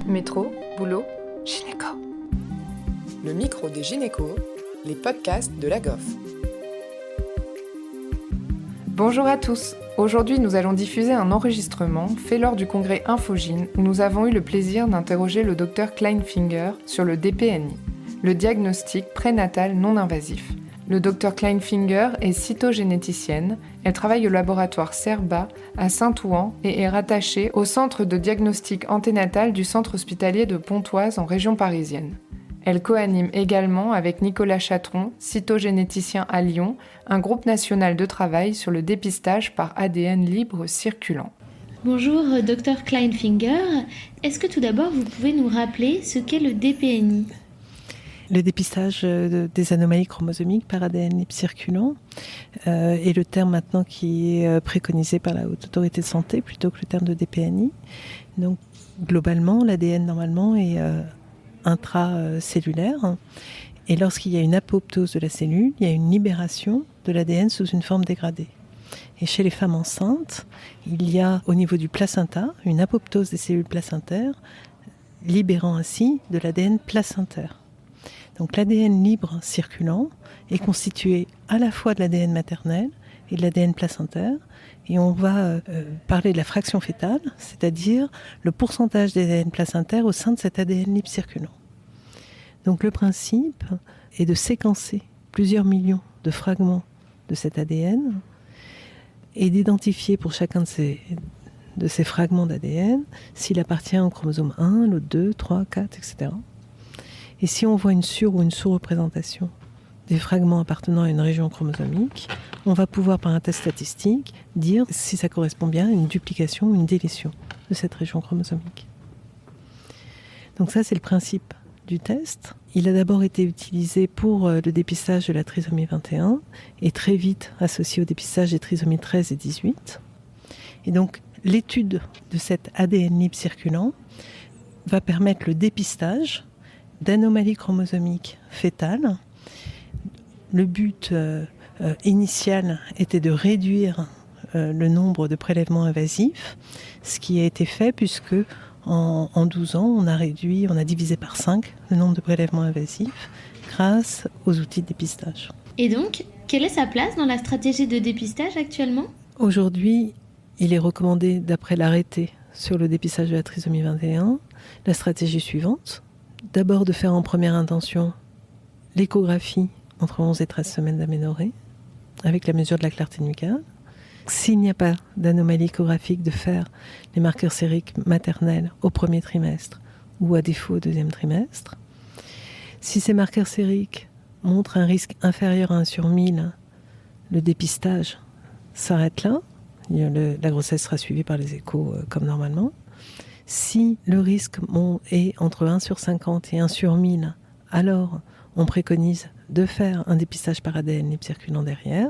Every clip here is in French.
Métro, boulot, gynéco. Le micro des gynécos, les podcasts de la GOF. Bonjour à tous. Aujourd'hui, nous allons diffuser un enregistrement fait lors du congrès Infogyne où nous avons eu le plaisir d'interroger le Dr Kleinfinger sur le DPNI, le diagnostic prénatal non invasif. Le Dr Kleinfinger est cytogénéticienne. Elle travaille au laboratoire CERBA à Saint-Ouen et est rattachée au centre de diagnostic anténatal du centre hospitalier de Pontoise en région parisienne. Elle coanime également avec Nicolas Chatron, cytogénéticien à Lyon, un groupe national de travail sur le dépistage par ADN libre circulant. Bonjour Dr Kleinfinger, est-ce que tout d'abord vous pouvez nous rappeler ce qu'est le DPNI ? Le dépistage des anomalies chromosomiques par ADN libre circulant est le terme maintenant qui est préconisé par la Haute Autorité de Santé plutôt que le terme de DPNI. Donc globalement, l'ADN normalement est intracellulaire et lorsqu'il y a une apoptose de la cellule, il y a une libération de l'ADN sous une forme dégradée. Et chez les femmes enceintes, il y a au niveau du placenta une apoptose des cellules placentaires, libérant ainsi de l'ADN placentaire. Donc l'ADN libre circulant est constitué à la fois de l'ADN maternel et de l'ADN placentaire. Et on va parler de la fraction fœtale, c'est-à-dire le pourcentage d'ADN placentaire au sein de cet ADN libre circulant. Donc le principe est de séquencer plusieurs millions de fragments de cet ADN et d'identifier pour chacun de ces fragments d'ADN s'il appartient au chromosome 1, l'autre 2, 3, 4, etc. Et si on voit une sur- ou une sous-représentation des fragments appartenant à une région chromosomique, on va pouvoir, par un test statistique, dire si ça correspond bien à une duplication ou une délétion de cette région chromosomique. Donc ça, c'est le principe du test. Il a d'abord été utilisé pour le dépistage de la trisomie 21 et très vite associé au dépistage des trisomies 13 et 18. Et donc, l'étude de cet ADN libre circulant va permettre le dépistage d'anomalies chromosomiques fœtales. Le but initial était de réduire le nombre de prélèvements invasifs, ce qui a été fait puisque en 12 ans, on a divisé par 5 le nombre de prélèvements invasifs grâce aux outils de dépistage. Et donc, quelle est sa place dans la stratégie de dépistage actuellement ? Aujourd'hui, il est recommandé, d'après l'arrêté sur le dépistage de la trisomie 21, la stratégie suivante. D'abord de faire en première intention l'échographie entre 11 et 13 semaines d'aménorrhée, avec la mesure de la clarté nucléale. S'il n'y a pas d'anomalie échographique, de faire les marqueurs sériques maternels au premier trimestre ou à défaut au deuxième trimestre. Si ces marqueurs sériques montrent un risque inférieur à 1 sur 1000, le dépistage s'arrête là. La grossesse sera suivie par les échos comme normalement. Si le risque est entre 1 sur 50 et 1 sur 1000, alors on préconise de faire un dépistage par ADN libre circulant derrière.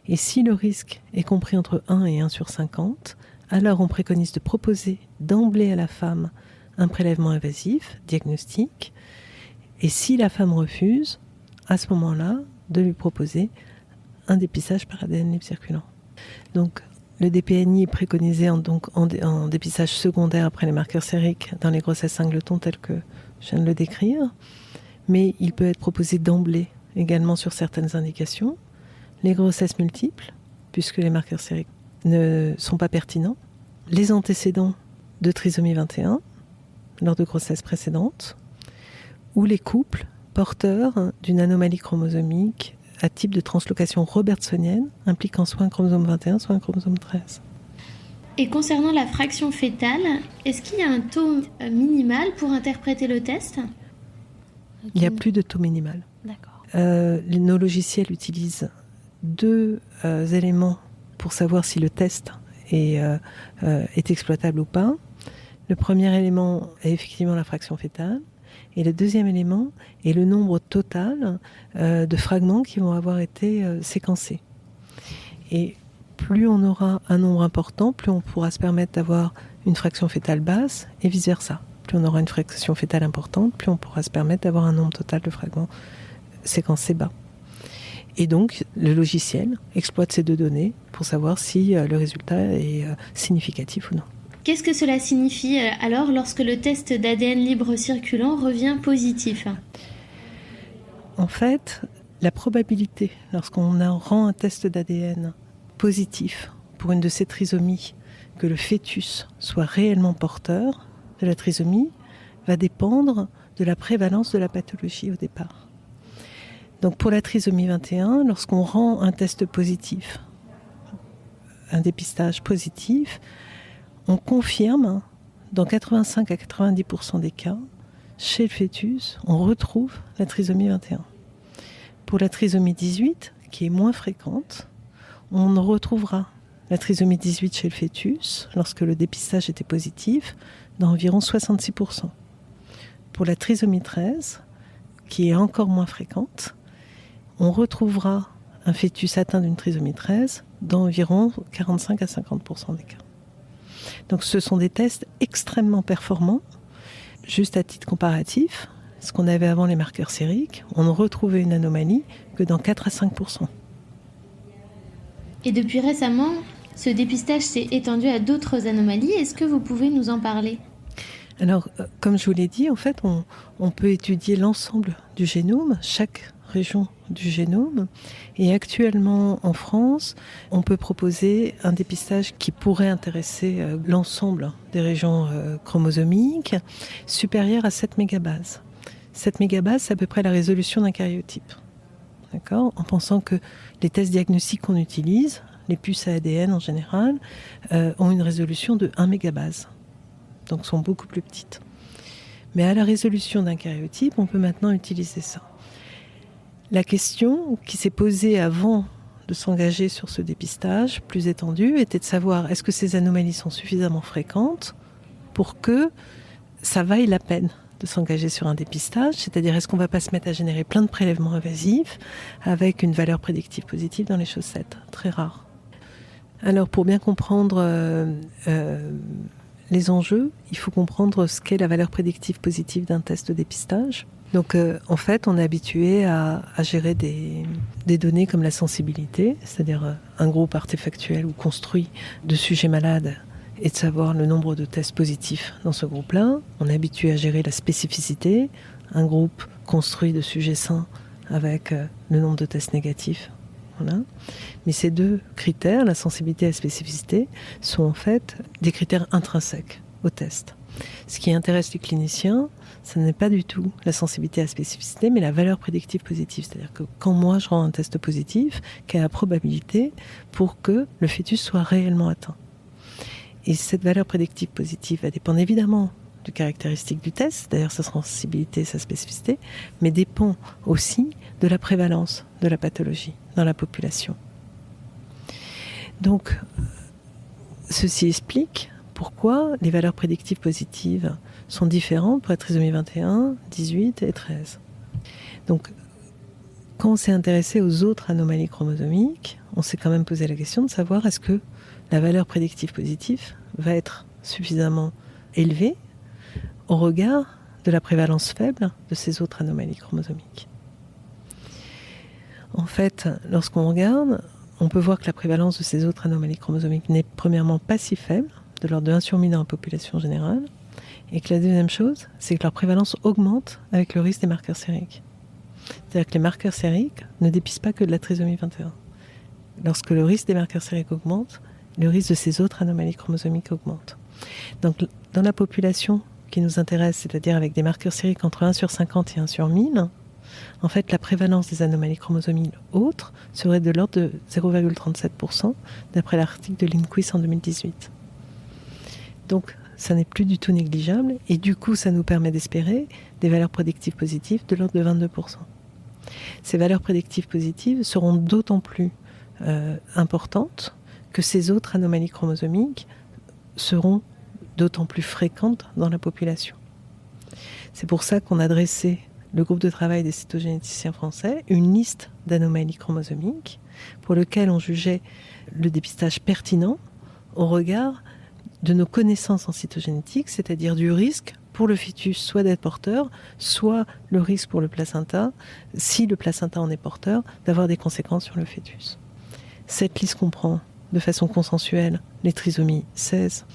Et si le risque est compris entre 1 et 1 sur 50, alors on préconise de proposer d'emblée à la femme un prélèvement invasif, diagnostic. Et si la femme refuse, à ce moment-là, de lui proposer un dépistage par ADN libre circulant. Donc, le DPNI est préconisé en dépistage secondaire après les marqueurs sériques dans les grossesses singletons telles que je viens de le décrire, mais il peut être proposé d'emblée également sur certaines indications. Les grossesses multiples, puisque les marqueurs sériques ne sont pas pertinents. Les antécédents de trisomie 21 lors de grossesses précédentes, ou les couples porteurs d'une anomalie chromosomique à type de translocation robertsonienne impliquant soit un chromosome 21, soit un chromosome 13. Et concernant la fraction fœtale, est-ce qu'il y a un taux minimal pour interpréter le test ? Il n'y a plus de taux minimal. D'accord. Nos logiciels utilisent 2 éléments pour savoir si le test est exploitable ou pas. Le premier élément est effectivement la fraction fœtale. Et le deuxième élément est le nombre total de fragments qui vont avoir été séquencés. Et plus on aura un nombre important, plus on pourra se permettre d'avoir une fraction fœtale basse et vice-versa. Plus on aura une fraction fœtale importante, plus on pourra se permettre d'avoir un nombre total de fragments séquencés bas. Et donc, le logiciel exploite ces 2 données pour savoir si le résultat est significatif ou non. Qu'est-ce que cela signifie alors lorsque le test d'ADN libre circulant revient positif ? En fait, la probabilité, lorsqu'on rend un test d'ADN positif pour une de ces trisomies, que le fœtus soit réellement porteur de la trisomie, va dépendre de la prévalence de la pathologie au départ. Donc pour la trisomie 21, lorsqu'on rend un test positif, un dépistage positif, on confirme, dans 85 à 90% des cas, chez le fœtus, on retrouve la trisomie 21. Pour la trisomie 18, qui est moins fréquente, on retrouvera la trisomie 18 chez le fœtus, lorsque le dépistage était positif, dans environ 66%. Pour la trisomie 13, qui est encore moins fréquente, on retrouvera un fœtus atteint d'une trisomie 13 dans environ 45 à 50% des cas. Donc ce sont des tests extrêmement performants. Juste à titre comparatif, ce qu'on avait avant les marqueurs sériques, on ne retrouvait une anomalie que dans 4 à 5%. Et depuis récemment, ce dépistage s'est étendu à d'autres anomalies. Est-ce que vous pouvez nous en parler ? Alors, comme je vous l'ai dit, en fait, on peut étudier l'ensemble du génome, chaque région du génome. Et actuellement, en France, on peut proposer un dépistage qui pourrait intéresser l'ensemble des régions chromosomiques, supérieur à 7 mégabases. 7 mégabases, c'est à peu près la résolution d'un karyotype. D'accord ? En pensant que les tests diagnostiques qu'on utilise, les puces à ADN en général, ont une résolution de 1 mégabase. Donc sont beaucoup plus petites. Mais à la résolution d'un karyotype, on peut maintenant utiliser ça. La question qui s'est posée avant de s'engager sur ce dépistage plus étendu était de savoir est-ce que ces anomalies sont suffisamment fréquentes pour que ça vaille la peine de s'engager sur un dépistage, c'est-à-dire est-ce qu'on ne va pas se mettre à générer plein de prélèvements invasifs avec une valeur prédictive positive dans les chaussettes, très rare. Alors pour bien comprendre les enjeux, il faut comprendre ce qu'est la valeur prédictive positive d'un test de dépistage. Donc en fait, on est habitué à gérer des données comme la sensibilité, c'est-à-dire un groupe artefactuel ou construit de sujets malades et de savoir le nombre de tests positifs dans ce groupe-là. On est habitué à gérer la spécificité, un groupe construit de sujets sains avec le nombre de tests négatifs. Voilà. Mais ces deux critères, la sensibilité et la spécificité, sont en fait des critères intrinsèques au test. Ce qui intéresse les cliniciens, ce n'est pas du tout la sensibilité et la spécificité, mais la valeur prédictive positive. C'est-à-dire que quand moi je rends un test positif, quelle est la probabilité pour que le fœtus soit réellement atteint. Et cette valeur prédictive positive, elle dépend évidemment du caractéristique du test, d'ailleurs sa sensibilité et sa spécificité, mais dépend aussi de la prévalence de la pathologie dans la population. Donc, ceci explique pourquoi les valeurs prédictives positives sont différentes pour la trisomie 21, 18 et 13. Donc, quand on s'est intéressé aux autres anomalies chromosomiques, on s'est quand même posé la question de savoir est-ce que la valeur prédictive positive va être suffisamment élevée au regard de la prévalence faible de ces autres anomalies chromosomiques. En fait, lorsqu'on regarde, on peut voir que la prévalence de ces autres anomalies chromosomiques n'est premièrement pas si faible, de l'ordre de 1 sur 1000 dans la population générale, et que la deuxième chose, c'est que leur prévalence augmente avec le risque des marqueurs sériques. C'est-à-dire que les marqueurs sériques ne dépistent pas que de la trisomie 21. Lorsque le risque des marqueurs sériques augmente, le risque de ces autres anomalies chromosomiques augmente. Donc, dans la population qui nous intéresse, c'est-à-dire avec des marqueurs sériques entre 1 sur 50 et 1 sur 1000, en fait, la prévalence des anomalies chromosomiques autres serait de l'ordre de 0,37%, d'après l'article de l'INQUIS en 2018. Donc, ça n'est plus du tout négligeable, et du coup, ça nous permet d'espérer des valeurs prédictives positives de l'ordre de 22%. Ces valeurs prédictives positives seront d'autant plus importantes que ces autres anomalies chromosomiques seront d'autant plus fréquentes dans la population. C'est pour ça qu'on a dressé, le groupe de travail des cytogénéticiens français, une liste d'anomalies chromosomiques pour lequel on jugeait le dépistage pertinent au regard de nos connaissances en cytogénétique, c'est-à-dire du risque pour le fœtus soit d'être porteur, soit le risque pour le placenta, si le placenta en est porteur, d'avoir des conséquences sur le fœtus. Cette liste comprend de façon consensuelle les trisomies 16,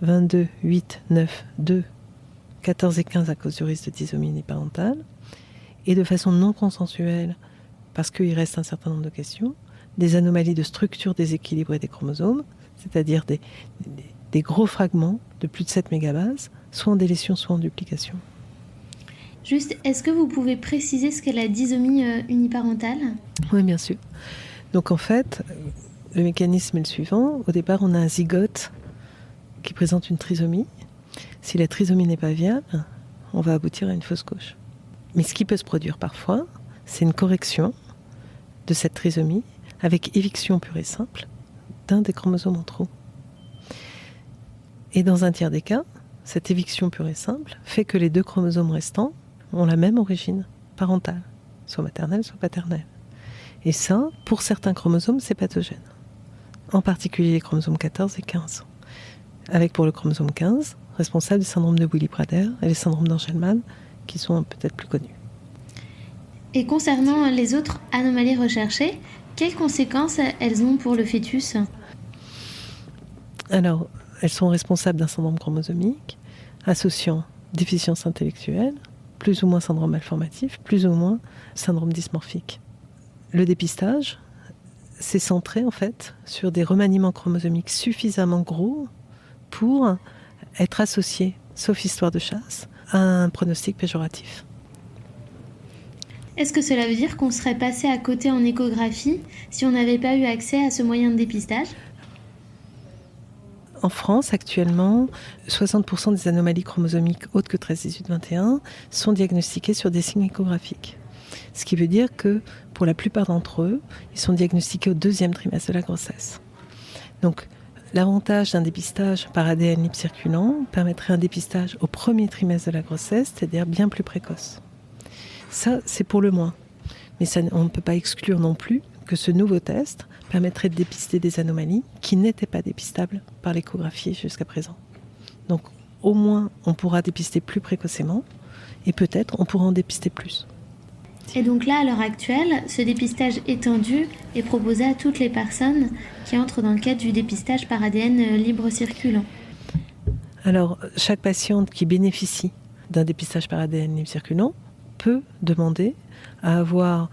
22, 8, 9, 2, 14 et 15 à cause du risque de trisomie uniparentale, et de façon non consensuelle, parce qu'il reste un certain nombre de questions, des anomalies de structure déséquilibrée des chromosomes, c'est-à-dire des gros fragments de plus de 7 mégabases, soit en délétion, soit en duplication. Juste, est-ce que vous pouvez préciser ce qu'est la dysomie uniparentale ? Oui, bien sûr. Donc en fait, le mécanisme est le suivant. Au départ, on a un zygote qui présente une trisomie. Si la trisomie n'est pas viable, on va aboutir à une fausse couche. Mais ce qui peut se produire parfois, c'est une correction de cette trisomie avec éviction pure et simple d'un des chromosomes en trop. Et dans un tiers des cas, cette éviction pure et simple fait que les 2 chromosomes restants ont la même origine parentale, soit maternelle, soit paternelle. Et ça, pour certains chromosomes, c'est pathogène. En particulier les chromosomes 14 et 15. Avec pour le chromosome 15, responsable du syndrome de Willy-Prader et les syndromes d'Angelman, qui sont peut-être plus connus. Et concernant les autres anomalies recherchées, quelles conséquences elles ont pour le fœtus ? Alors, elles sont responsables d'un syndrome chromosomique, associant déficience intellectuelle, plus ou moins syndrome malformatif, plus ou moins syndrome dysmorphique. Le dépistage, c'est centré en fait sur des remaniements chromosomiques suffisamment gros pour être associé, sauf histoire de chasse, à un pronostic péjoratif. Est-ce que cela veut dire qu'on serait passé à côté en échographie si on n'avait pas eu accès à ce moyen de dépistage ? En France, actuellement, 60% des anomalies chromosomiques autres que 13, 18, 21 sont diagnostiquées sur des signes échographiques. Ce qui veut dire que, pour la plupart d'entre eux, ils sont diagnostiqués au 2e trimestre de la grossesse. Donc, l'avantage d'un dépistage par ADN libre circulant permettrait un dépistage au 1er trimestre de la grossesse, c'est-à-dire bien plus précoce. Ça, c'est pour le moins. Mais ça, on ne peut pas exclure non plus que ce nouveau test permettrait de dépister des anomalies qui n'étaient pas dépistables par l'échographie jusqu'à présent. Donc, au moins, on pourra dépister plus précocement et peut-être on pourra en dépister plus. Et donc là, à l'heure actuelle, ce dépistage étendu est proposé à toutes les personnes qui entrent dans le cadre du dépistage par ADN libre circulant. Alors, chaque patiente qui bénéficie d'un dépistage par ADN libre circulant peut demander à avoir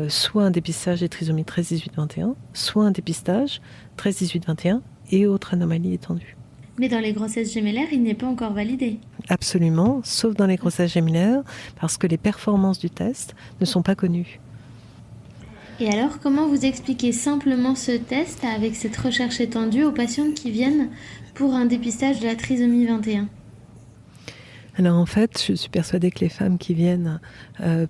soit un dépistage des trisomies 13, 18, 21, soit un dépistage 13, 18, 21 et autres anomalies étendues. Mais dans les grossesses gémellaires, il n'est pas encore validé. Absolument, sauf dans les grossesses gémellaires, parce que les performances du test ne sont pas connues. Et alors, comment vous expliquez simplement ce test avec cette recherche étendue aux patientes qui viennent pour un dépistage de la trisomie 21 ? Alors en fait, je suis persuadée que les femmes qui viennent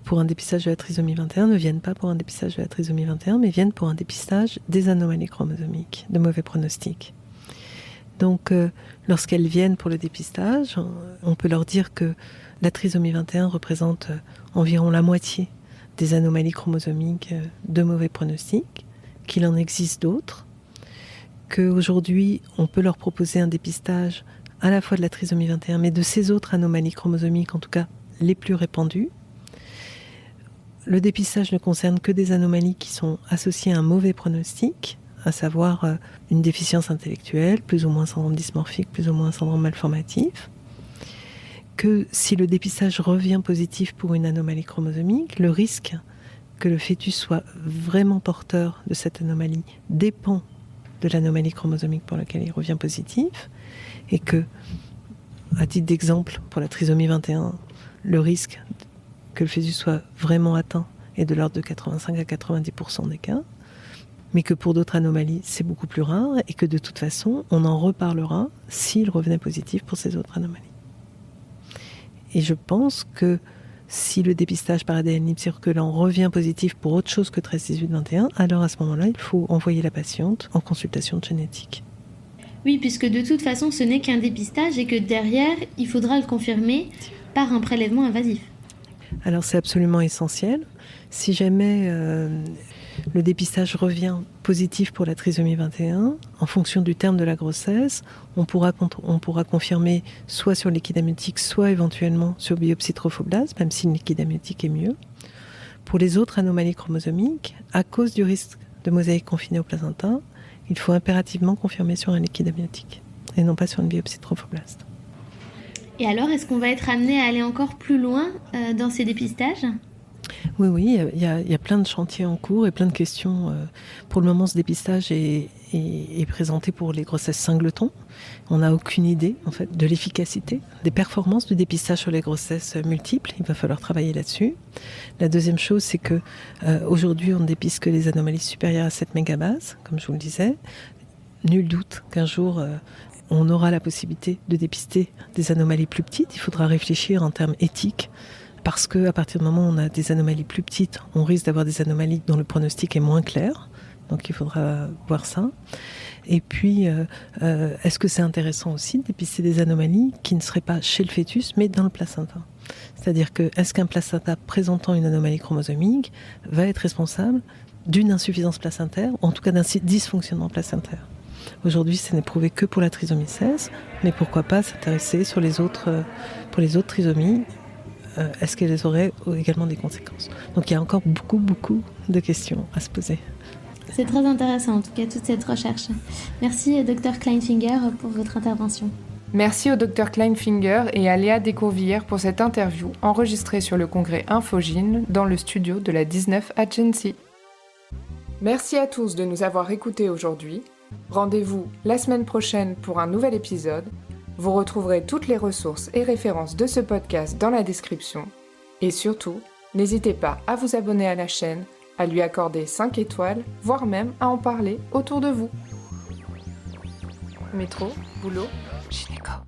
pour un dépistage de la trisomie 21 ne viennent pas pour un dépistage de la trisomie 21, mais viennent pour un dépistage des anomalies chromosomiques, de mauvais pronostics. Donc lorsqu'elles viennent pour le dépistage, on peut leur dire que la trisomie 21 représente environ la moitié des anomalies chromosomiques de mauvais pronostics, qu'il en existe d'autres, qu'aujourd'hui on peut leur proposer un dépistage à la fois de la trisomie 21, mais de ces autres anomalies chromosomiques, en tout cas les plus répandues. Le dépistage ne concerne que des anomalies qui sont associées à un mauvais pronostic, à savoir une déficience intellectuelle, plus ou moins syndrome dysmorphique, plus ou moins syndrome malformatif. Que si le dépistage revient positif pour une anomalie chromosomique, le risque que le fœtus soit vraiment porteur de cette anomalie dépend de l'anomalie chromosomique pour laquelle il revient positif, et que, à titre d'exemple, pour la trisomie 21, le risque que le fœtus soit vraiment atteint est de l'ordre de 85 à 90% des cas, mais que pour d'autres anomalies, c'est beaucoup plus rare, et que de toute façon, on en reparlera s'il revenait positif pour ces autres anomalies. Et je pense que si le dépistage par ADN libre circulant revient positif pour autre chose que 13, 18, 21, alors à ce moment-là, il faut envoyer la patiente en consultation de génétique. Oui, puisque de toute façon, ce n'est qu'un dépistage et que derrière, il faudra le confirmer par un prélèvement invasif. Alors c'est absolument essentiel. Si jamais le dépistage revient positif pour la trisomie 21, en fonction du terme de la grossesse, on pourra confirmer soit sur liquide amniotique, soit éventuellement sur biopsie trophoblasme, même si le liquide amniotique est mieux. Pour les autres anomalies chromosomiques, à cause du risque de mosaïque confinée au placenta, il faut impérativement confirmer sur un liquide amniotique. et non pas sur une biopsie de trophoblaste. Et alors, est-ce qu'on va être amené à aller encore plus loin dans ces dépistages ? Oui, il y a plein de chantiers en cours et plein de questions. Pour le moment, ce dépistage est présenté pour les grossesses singletons. On n'a aucune idée en fait, de l'efficacité, des performances du dépistage sur les grossesses multiples. Il va falloir travailler là-dessus. La deuxième chose, c'est que aujourd'hui, on ne dépiste que les anomalies supérieures à 7 mégabases, comme je vous le disais. Nul doute qu'un jour, on aura la possibilité de dépister des anomalies plus petites. Il faudra réfléchir en termes éthiques. Parce qu'à partir du moment où on a des anomalies plus petites, on risque d'avoir des anomalies dont le pronostic est moins clair. Donc il faudra voir ça. Et puis, est-ce que c'est intéressant aussi de dépister des anomalies qui ne seraient pas chez le fœtus, mais dans le placenta ? C'est-à-dire que, est-ce qu'un placenta présentant une anomalie chromosomique va être responsable d'une insuffisance placentaire, ou en tout cas d'un dysfonctionnement placentaire ? Aujourd'hui, ce n'est prouvé que pour la trisomie 16, mais pourquoi pas s'intéresser pour les autres trisomies ? Est-ce qu'elles auraient également des conséquences ? Donc il y a encore beaucoup de questions à se poser. C'est très intéressant en tout cas toute cette recherche. Merci Dr Kleinfinger pour votre intervention. Merci au Dr Kleinfinger et à Léa Descourvillières pour cette interview enregistrée sur le congrès Infogine dans le studio de la 19 Agency. Merci à tous de nous avoir écoutés aujourd'hui. Rendez-vous la semaine prochaine pour un nouvel épisode. Vous retrouverez toutes les ressources et références de ce podcast dans la description. Et surtout, n'hésitez pas à vous abonner à la chaîne, à lui accorder 5 étoiles, voire même à en parler autour de vous. Métro, boulot, gynéco.